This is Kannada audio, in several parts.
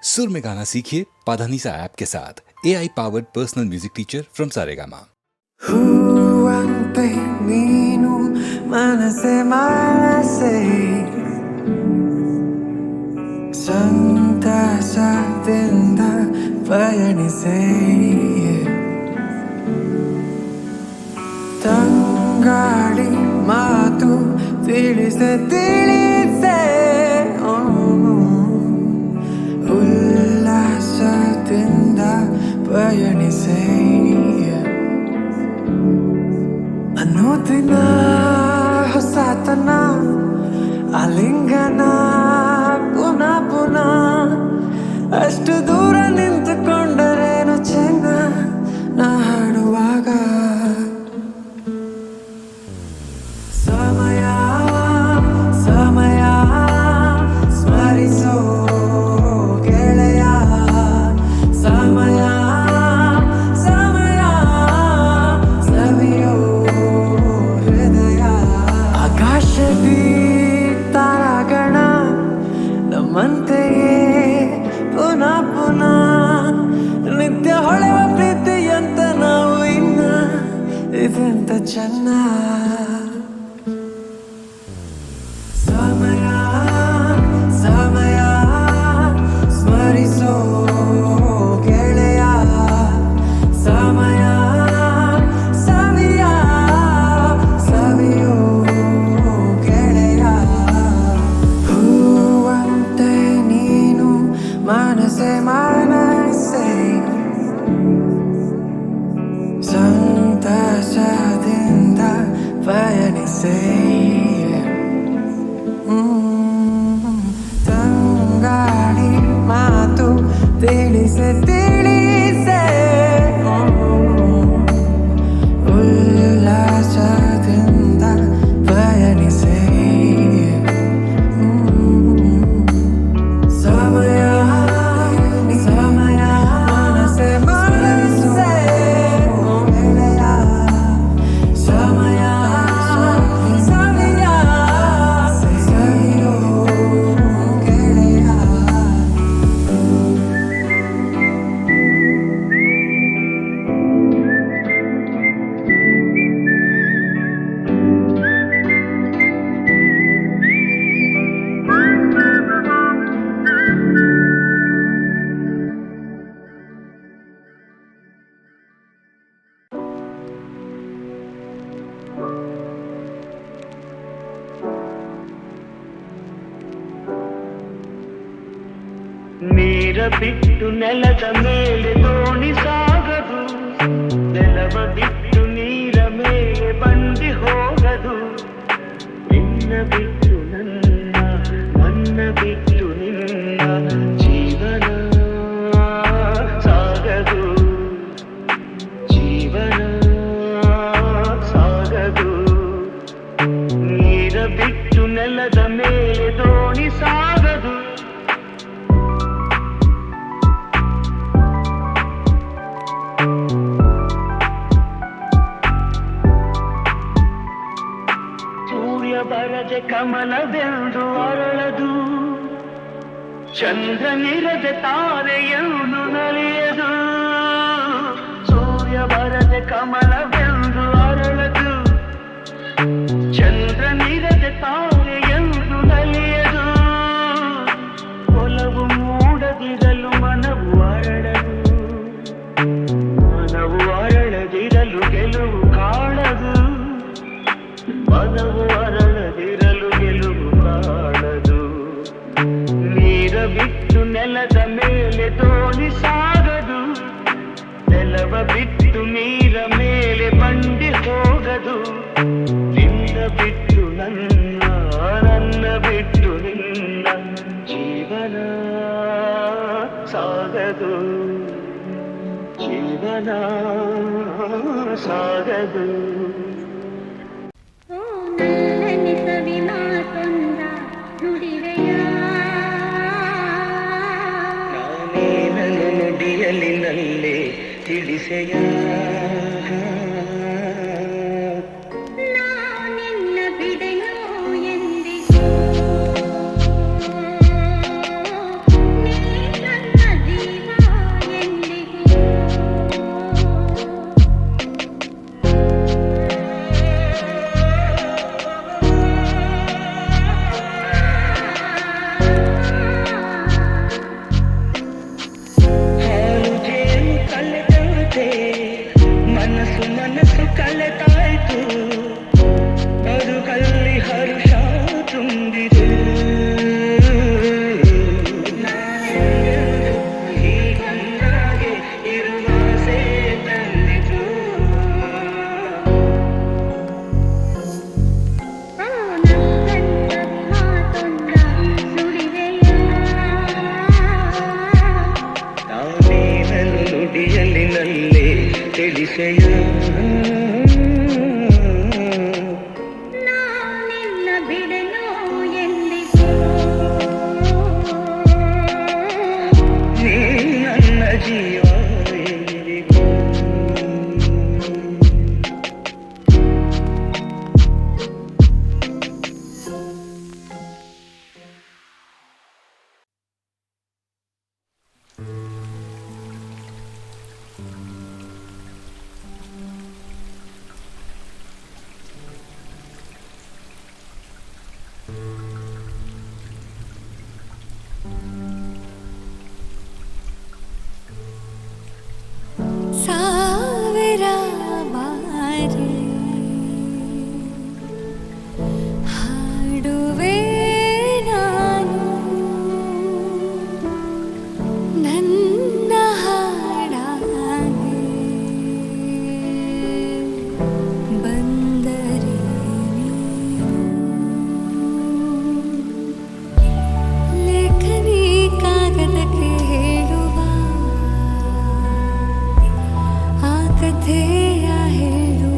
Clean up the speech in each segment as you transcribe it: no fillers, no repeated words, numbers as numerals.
सुर में गाना सीखिए पाधानीसा ऐप के साथ AI powered personal music teacher from Saregama. ಹೂವಂತೆ ನೀನು ಮನಸೆ ಮನಸೆ ಸಂತಸದಿಂದ ಪಯಣಿಸೆ ತಂಗಾಳಿ ಮಾತು ತಿಳಿಸೆ ತಿಳಿಸೆ ಉಲ್ಲಾಸದಿಂದ ಪಯಣಿಸೆ ಅನುದಿನ ಹೊಸತನ ಆಲಿಂಗನ ಪುನಃ ಪುನಃ ಅಷ್ಟು ದೂರ ನಿಂತುಕೊಂಡರೇನು ಚೆನ್ನ ನಾ ಹಾಡುವಾಗ ಸಮಯ ಸಮಯ ಸ್ಮರಿಸೋ ಗೆಳೆಯ ಸಮಯ ಸಮಯ ಸವಿಯೋ ಹೃದಯ ಆಕಾಶದಿ ತಾರಾಗಣ ನಮ್ಮಂತೆಯೇ ಪುನಃ ಪುನಃ ನಿತ್ಯ ಹೊಳೆವ ಪ್ರೀತಿಯಂತ ನಾವು ಇನ್ನ ಇದೆಂತ ಚೆನ್ನ ಸಮಯ ಸಮಯ ಸ್ಮರಿಸೋ ಗೆಳೆಯ ಸಮಯ ಸವಿಯ ಸವಿಯೋ ಗೆಳೆಯ ಹೂವಂತೆ ನೀನು ಮನಸೆ ಮನಸೆ ಸಂತಸದಿಂದ ಪಯಣಿಸೆ ತಂಗಾಳಿ ಮಾತು ತಿಳಿಸೆ ತಿಳಿಸೆ ಉಲ್ಲಾಸದಿಂದ ಪಯಣಿಸೆ ಸಮಯ ಸಮಯ ಮನಸೆ ಮನಸೆ ಗೆಳೆಯ ಸಮಯ ಸವಿಯ ಸವಿಯೋ ಗೆಳೆಯ ನೀರ ಬಿಟ್ಟು ನೆಲದ ಮೇಲೆ ದೋಣಿ ಸಾಗದು, ನೆಲವ ಬಿಟ್ಟು ನೀರ ಮೇಲೆ ಬಂಡಿ ಹೋಗದು. ನಿನ್ನ ಬಿಟ್ಟು ನನ್ನ, ನನ್ನ ಬಿಟ್ಟು ನಿನ್ನ ಜೀವನ ಸಾಗದು, ಜೀವನ ಸಾಗದು. ನೀರ ಬಿಟ್ಟು ನೆಲದ ಮೇಲೆ ದೋಣಿ ಸಾಗದು. ಸೂರ್ಯ ಬರದೆ ಕಮಲವೆಂದು ಅರಳದು, ಚಂದ್ರನಿರದೆ ತಾರೆಯನ್ನು ನಲಿಯದು. ಸೂರ್ಯ ಬರದೆ ಕಮಲವೆಂದು ಅರಳದು, ಚಂದ್ರನಿರದೆ ತಾರೆಯನ್ನು ನಲಿಯದು. ಒಲವು ಮೂಡದಿರಲು ಮನವು ಅರಳದು, ಮನವು ಅರಳದಿರಲು ಗೆಲುವು ಕಾಣದು. ಮನವು ಅರಳದಿರಲು ಗೆಲುವು ಕಾಣದು. ನೀರ ಬಿಟ್ಟು ನೆಲದ ಮೇಲೆ ದೋಣಿ ಸಾಗದು, ನೆಲವ ಬಿಟ್ಟು ನೀರ ಮೇಲೆ ಬಂಡಿ ಹೋಗದು. ನಿನ್ನ ಬಿಟ್ಟು ನನ್ನ, ನನ್ನ ಬಿಟ್ಟು ನಿನ್ನ ಜೀವನ ಸಾಗದು, ಜೀವನ ಸಾಗದು. ನಾನೇ ನನ್ನ ನುಡಿಯಲಿನಲ್ಲೇ ತಿಳಿಸೆಯ ಎಂದಿಗೂ ವಿಷಯ ನಾನಿನ್ನ ಬಿಡಲು ಎಂದಿಗೂ ನೀ ನನ್ನ ಜೀವ ಎಂದಿಗೂ ಸಾವಿರ ಬಾರಿ ಹಾಡುವೆ ನಾನು ನನ್ನ ಹಾಡಾಗಿ ಬಂದರೆ ಲೇಖನಿ ಕಾಗದಕ್ಕೆ ಹೇಳುವ ಆ ಕಥೆಯ ಹೇಳುವ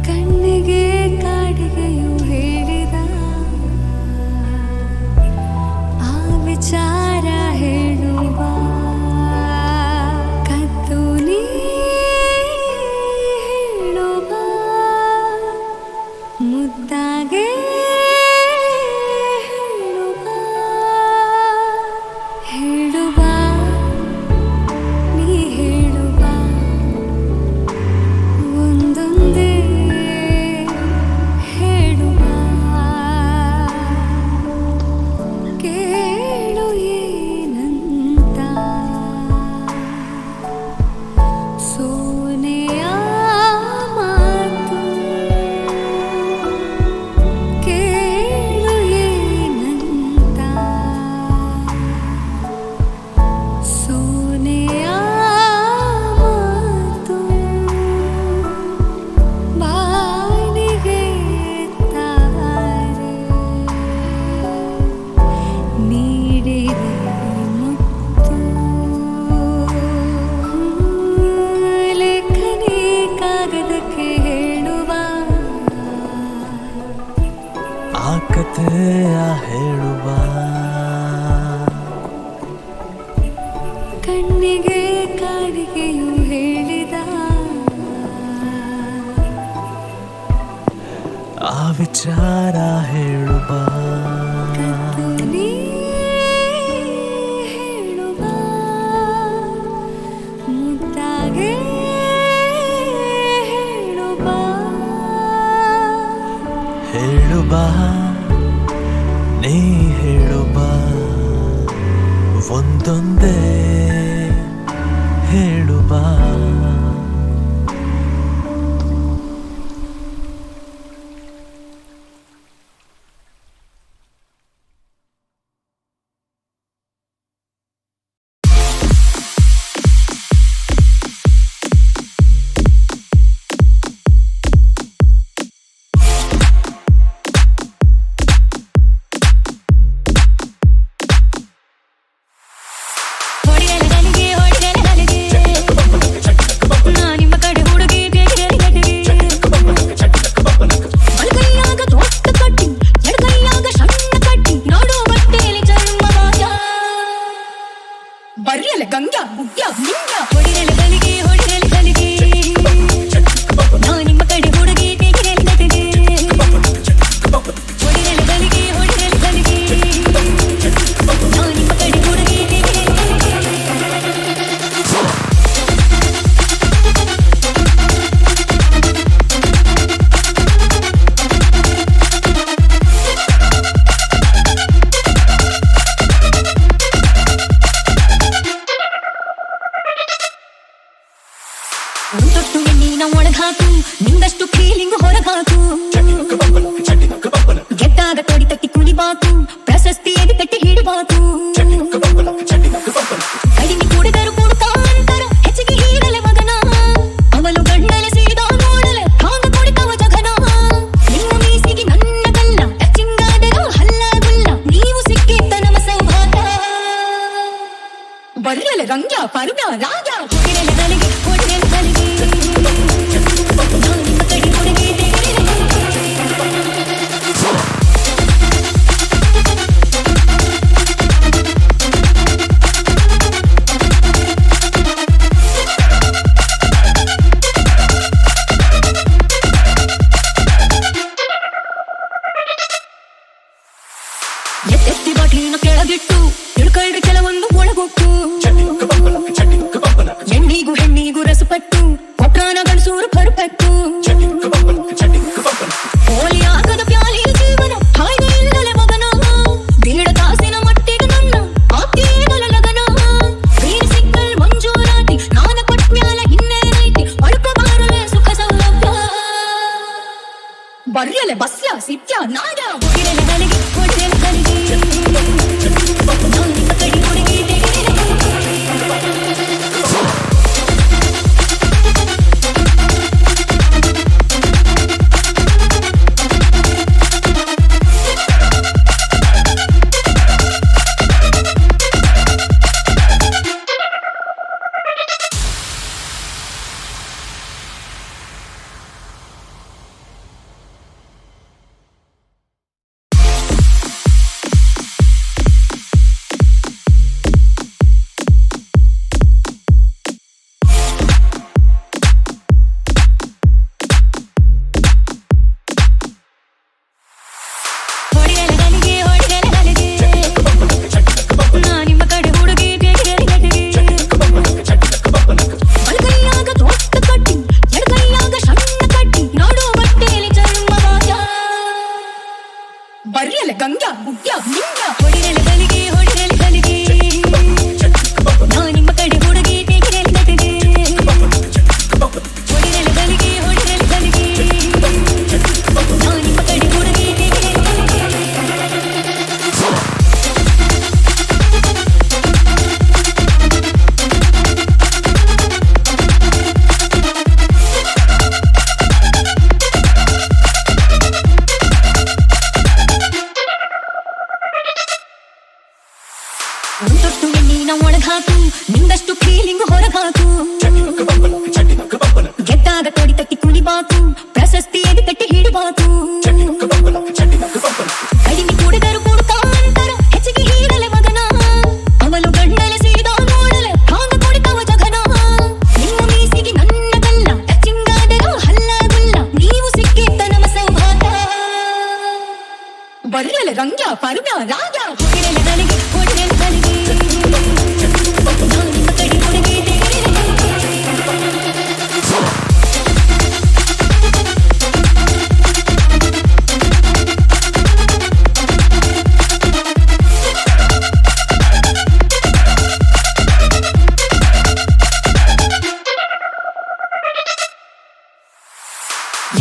ಕಣ್ಣಿಗೆ ಕಾಡಿಗೆಯು ಹೇಳಿದ ಆ ವಿಚಾರ ಹೇಳುವ ಕದ್ದು ನೀ ಹೇಳುವ ಮುದ್ದಾಗೆ ಹೇಳುವ ನೀ ಹೇಳುವ ಒಂದೊಂದೇ ಹೇಳುವ ಕೇಳು ಏನಂತ ಸೋನೆಯ ಮಾತು ಕೇಳು ಏನಂತ ಸೋನೆಯ ಮಾತು ಬಾನಿಗೆ ತಾರೆ ನೀಡಿದೆ ಮುತ್ತು ಲೇಖನಿ ಕಾಗದಕ್ಕೆ ಹೇಳುವ ಆ ಕಥೆಯ ಹೇಳುವ ಕಣ್ಣಿಗೆ ಕಾಡಿಗೆಯು ಹೇಳಿದ ಆ ವಿಚಾರ ಹೇಳುವ ಕದ್ದು ನೀ ಹೇಳುವ ಮುದ್ದಾಗೆ ಹೇಳುವ ಹೇಳುವ ನೀ ಹೇಳುವ ಒಂದೊಂದೇ ಹೇಳುವ ಬರ್ರಿಯಲ್ಲ ಗಂಗ್ಯಾ ಮುಗ್ಯ ನಿಂಗ್ಯ ಹೊಡಿರಲ್ಲ ಗಲಿಗೆ ಹೊಡಿರಲ್ಲ ಗಲಿಗೆ ನಾ ನಿಮ್ಮ ಕಡೆ ಹುಡುಗಿ ತೆಗಿರಲ್ಲ ನಟಿಗೆ ಹೊಡಿರಲ್ಲ ಗಲಿಗೆ ಹೊಡಿರಲ್ಲ ಗಲಿಗೆ ನಾ ನಿಮ್ಮ ಕಡೆ ಹುಡುಗಿ ತೆಗಿರಲ್ಲ ತೊಟ್ಟು ಎಣ್ಣಿನ ಒಳಗಾಕು ನಿಂದಷ್ಟು ಫೀಲಿಂಗ್ ಹೊರಗಾಕು ಗೆದ್ದಾಗ ತೊಡಿ ತಟ್ಟಿ ಕುಣಿಬಾಕು ಪ್ರಶಸ್ತಿಯಲ್ಲಿ ತಟ್ಟಿ ಹಿಡಿಬಾಕು ಕಡಿಮೆ ಕುಡಿದರು ಕೊಡ್ತಾ ಅಂತಾರ ಹೆಚ್ಚಿಗೆ ಹೀರಲೆ ಮಗನ ಅವಳು ಗಣ್ಣಲೆ ಸೀದಾ ನೋಡಲೆ ಹಾಂಗ ಕುಡಿತವ ಜಗನ ನಿಮ್ಮ ಮೀಸಿಗೆ ನನ್ನ ಕಲ್ಲ ಟಚಿಂಗಾದರೂ ಹಲ್ಲ ಗುಲ್ಲ ನೀವು ಸಿಕ್ಕಿತ್ತ ನಮ್ಮ ಸೌಭಾಗ್ಯ ಬರ್ರಲೆ ರಂಗ್ಯ ಪರ್ಗ ರಾಗ ಹೊಡಿರಲೆ ನನಗೆ ಹೊಡಿರಲೆ ನನಗೆ ನಾನು ನಿಮ್ಮ ಕಡೆ ಹುಡುಗಿ ಎತ್ತೆತ್ತಿ ಬಾಟಿನ ಕೆಳಗಿಟ್ಟು ತಿಳ್ಕಳ್ರಿ ಕೆಲವೊಂದು ಒಳಗೊಟ್ಟು ಹೆಣ್ಣಿಗೂ ಹೆಣ್ಣಿಗೂ ರಸಪಟ್ಟು ಕೊಟ್ರಾನ ಗಣಸೂರು ಪರ್ಫೆಕ್ಟು ಹೋಲಿ ಆಗದ ಪ್ಯಾಲಿ ಜೀವನ ಹಾಯ್ದೆ ಇಲ್ಲಲೆ ಮಗನ ದಿಡ ಕಾಸಿನ ಮಟ್ಟಿಗೆ ನನ್ನ ಆಕೇನಲ ಲಗನ ನೀನು ಸಿಕ್ಕಲ್ ಮಂಜೂರಾತಿ ನಾನ ಕೊಟ್ಮ್ಯಾಲ ಇನ್ನೇನೈತಿ ಅಳುಪ ಬಾರಲೆ ಸುಖ ಸೌಲಭ್ಯ ಬರ್ರಲೆ ಬಸ್ಯ ಸಿತ್ಯ ನಾಗ ಹೊಡಿರಲೆ ನನಗೆ ಹೊಡಿರಲೆ ನನಗೆ ನಾನು ನಿಮ್ಮ ಕಡೆ ಹುಡುಗಿ ಬರ್ರಲೆ ಗಂಗ್ಯ ಗುಡ್ಯ ಮಿಂಗ್ಯ ಹೊಡಿರಲೆ ಕಲಿಗೆ ಹೊಡಿರಲೆ ಕಲಿಗೆ ನಾ ನಿಮ್ಮ ಕಡೆ ಹುಡುಗಿ ತೆಗಿರಲೆ ನಟಿಗೆ ಹೊಡಿರಲೆ ಕಲಿಗೆ ಹೊಡಿರಲೆ ಕಲಿಗೆ ನಾ ನಿಮ್ಮ ಕಡೆ ಹುಡುಗಿ ತೆಗಿರಲೆ ಒಂದೊಟ್ಟು ಎಣ್ಣೀನ ಒಳಗಾಕು ನಿಂದಷ್ಟು ಫೀಲಿಂಗ್ ಹೊರಗಾಕು ಗೆದ್ದಾಗ ತೊಡಿ ತಟ್ಟಿ ಕುಣಿಬಾಕು ಪ್ರಶಸ್ತಿ ಎದೆ ತಟ್ಟಿ ಹಿಡಿಬಾಕು ಕಡಿಮೆ ಕೂಡಿದರು ಕೊಡ್ತಾ ಅಂತರ ಹೆಚ್ಚಿಗೆ ಹೀರಲೆ ಮಗನ ಅವಳು ಗಂಡಲೆ ಸೀದಾ ನೋಡಲೆ ಹಾಂಗ ಕೊಡಿತವ ಜಗನ ನಿಮ್ಮ ಮೀಸಿಗೆ ನನ್ನ ಗಲ್ಲ ಟಚಿಂಗಾದರೂ ಹಲ್ಲ ಗುಲ್ಲ ನೀವು ಸಿಕ್ಕಿದ್ದ ನಮ್ಮ ಸೌಭಾಗ್ಯ ಬರ್ರಲೆ ರಂಗ್ಯ ಪರ್ಗ ರಾಗ ಹೊಡಿರಲೆ ನನಗೆ ಹೊಡಿರಲೆ ನನಗೆ ನಾನು ನಿಮ್ಮ ಕಡೆ ಹುಡುಗಿ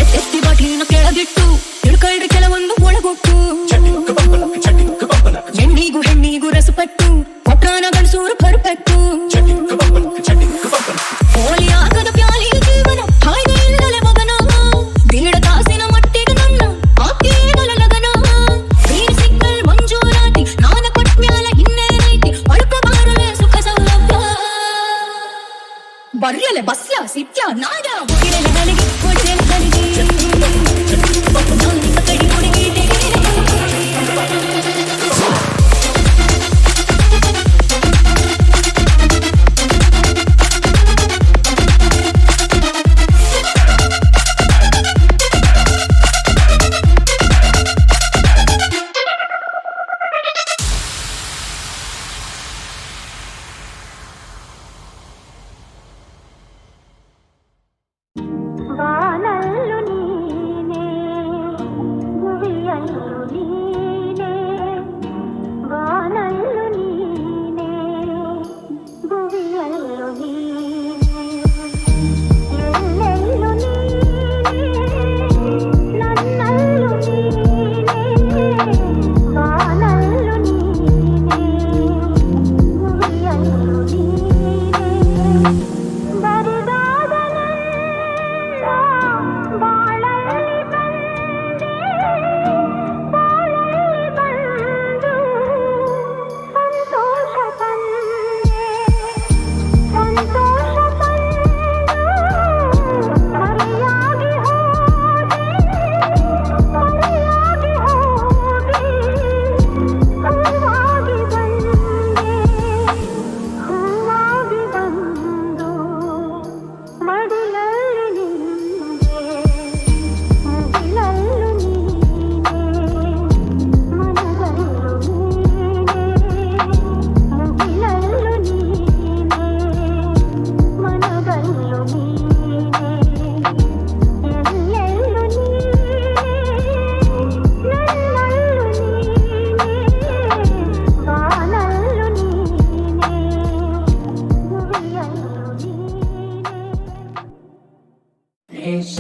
ಎತ್ತೆತ್ತಿ ಬಾಟಿನ ಕೆಳಗಿಟ್ಟು ತಿಳ್ಕಳ್ರಿ ಕೆಲವೊಂದು ಒಳಗೊಟ್ಟು ಹೆಣ್ಣಿಗೂ ಹೆಣ್ಣಿಗೂ ರಸಪಟ್ಟು ಕೊಟ್ರಾನ ಗಣಸೂರು ಪರ್ಫೆಕ್ಟು ಹೋಲಿ ಆಗದ ಪ್ಯಾಲಿ ಜೀವನ ಹಾಯ್ದೆ ಇಲ್ಲಲೆ ಮಗನ ದಿಡ ಕಾಸಿನ ಮಟ್ಟಿಗೆ ನನ್ನ ಆಕೇನಲ ಲಗನ ನೀನು ಸಿಕ್ಕಲ್ ಮಂಜೂರಾತಿ ನಾನ ಕೊಟ್ಮ್ಯಾಲ ಇನ್ನೇನೈತಿ ಅಳುಪ ಬಾರಲೆ ಸುಖ ಸೌಲಭ್ಯ ಬರ್ರಲೆ ಬಸ್ಯ ಸಿತ್ಯ ನಾಗ ಹೊಡಿರಲೆ ನನಗೆ ಹೊಡಿರಲೆ ನನಗೆ ನಾನು ನಿಮ್ಮ ಕಡೆ ಹುಡುಗಿ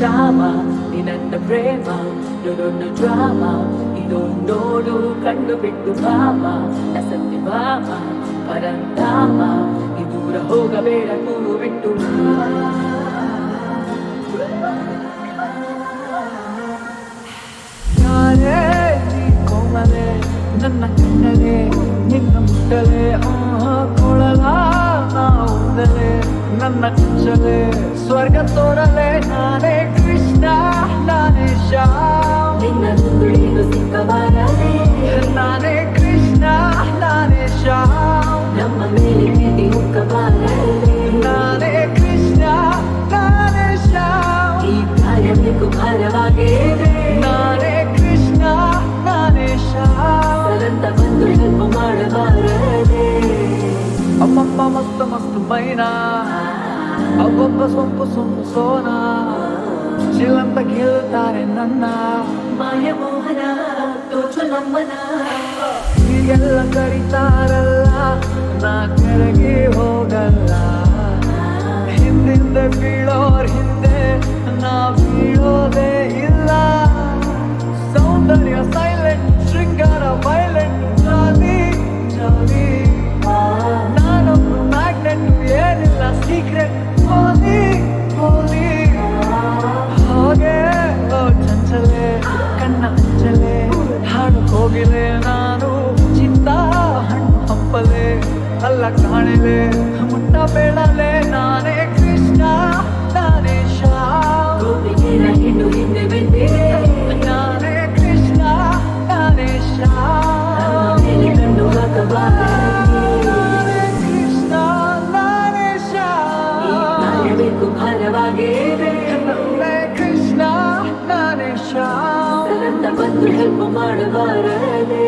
ಶ್ಯಾಮ ನೀ ನನ್ನ ಪ್ರೇಮ ದೊಡ್ಡ ಡ್ರಾಮ ಇದು ನೋಡು ಕಣ್ಣು ಬಿಟ್ಟು ಭಾಮ ಸತ್ಯ ಭಾಮ ಪರಂಧಾಮ ಈ ದೂರ ಹೋಗಬೇಡ ಕೂಗು ಬಿಟ್ಟು ಯಾರೇ ನೀ ಕೋಮಲೆ ನನ್ನ ಕಣ್ಣಲೆ ನಿನ್ನ ಮುಟ್ಟಲೆ ಕೊಳಲ ನಾವುದಲೆ ನನ್ನ ಚುಚ್ಚಲೆ ಸ್ವರ್ಗ ತೋರಲೆ ನಾನೇ ಕೃಷ್ಣ ನಾನೇ ಶ್ಯಾಮ್ ನಿನ್ನ ತುಳಿದು ಸಿಕ್ಕಬಾರದೆ ನಾನೇ ಕೃಷ್ಣ ನಾನೇ ಶ್ಯಾಮ್ ನಮ್ಮ ಮೇಲೆ ಪ್ರೀತಿ ಮುಕ್ಕಬಾರದೆ ನಾನೇ ಕೃಷ್ಣ ನಾನೇ ಶ್ಯಾಮ್ ಈ ಕಾರ್ಯಬೇಕು ಭಾರವಾಗಿದೆ ನಾನೇ ಕೃಷ್ಣ ನಾನೇ ಶ್ಯಾಮ್ ಸರಂತ ಬಂದು ಹೆಲ್ಪ್ ಮಾಡಬಾರದೆ ಅಮ್ಮಮ್ಮ ಮಸ್ತ್ ಮಸ್ತ್ ಮೈನಾ ಅವೊಬ್ಬ ಸೊಂಪು ಸೊಂಪು ಸೋನಾ ಚಿಲ್ಲಂತ ಕೇಳುತ್ತಾರೆ ನನ್ನ ಮಾಯ ಮೋಹನ ತೋಚು ನಮ್ಮನ ಹೀಗೆಲ್ಲ ಕರೀತಾರಲ್ಲ ನಾ ಕೆಳಗೆ ಹೋಗಲ್ಲ ಹಿಂದೆ ಬೀಳೋರ್ ಹಿಂದೆ ನಾ ಬೀಳೋದೇ ಇಲ್ಲ ಸೌಂದರ್ಯ ಸೈಲೆಂಟ್ ಶೃಂಗಾರ ವೈಲೆಂಟ್ ಜಾಲಿ ಜಾಲಿ ನಾನೊಬ್ಬ ಮ್ಯಾಗ್ನೆಟ್ ಏನಿಲ್ಲ ಸೀಕ್ರೆಟ್ ಹೋಲಿ ಹೋಲಿ ಹೋಗೆ ಓ ಚಂಚಲೆ ಕಣ್ಣ ಅಂಚಲೆ ಹಾಡು ಹೋಗಿಲೆ ನಾನು ಚಿತ್ತ ಹಣ್ಣು ಹಂಪಲೆ ಅಲ್ಲ ಕಾಣಲೆ ಮುಟ್ಟ ಬೇಡಲೆ ನಾನೇ ಕೃಷ್ಣ ನಾನೇ ಶ್ಯಾಮ್ ಗೋಪಿಗೆರ ಹೆಣ್ಣು ಹಿಂದೆ ಬೆಂದಿದೆ ನಾನೇ ಕೃಷ್ಣ ನಾನೇ ಶ್ಯಾಮ್ ಮೇಲೆ ಕಣ್ಣು ಹಾಕಬಾರದೆ ನಾನೇ ಕೃಷ್ಣ ನಾನೇ ಈ ಶ್ಯಾಮ್ ಕಾರ್ಯಬೇಕು ಭಾರವಾಗಿದೆ ನಾನೇ ಕೃಷ್ಣ ನಾನೇ ಶ್ಯಾಮ್ ಸರಂತ ಬಂದು ಹೆಲ್ಪ್ ಮಾಡಬಾರದೆ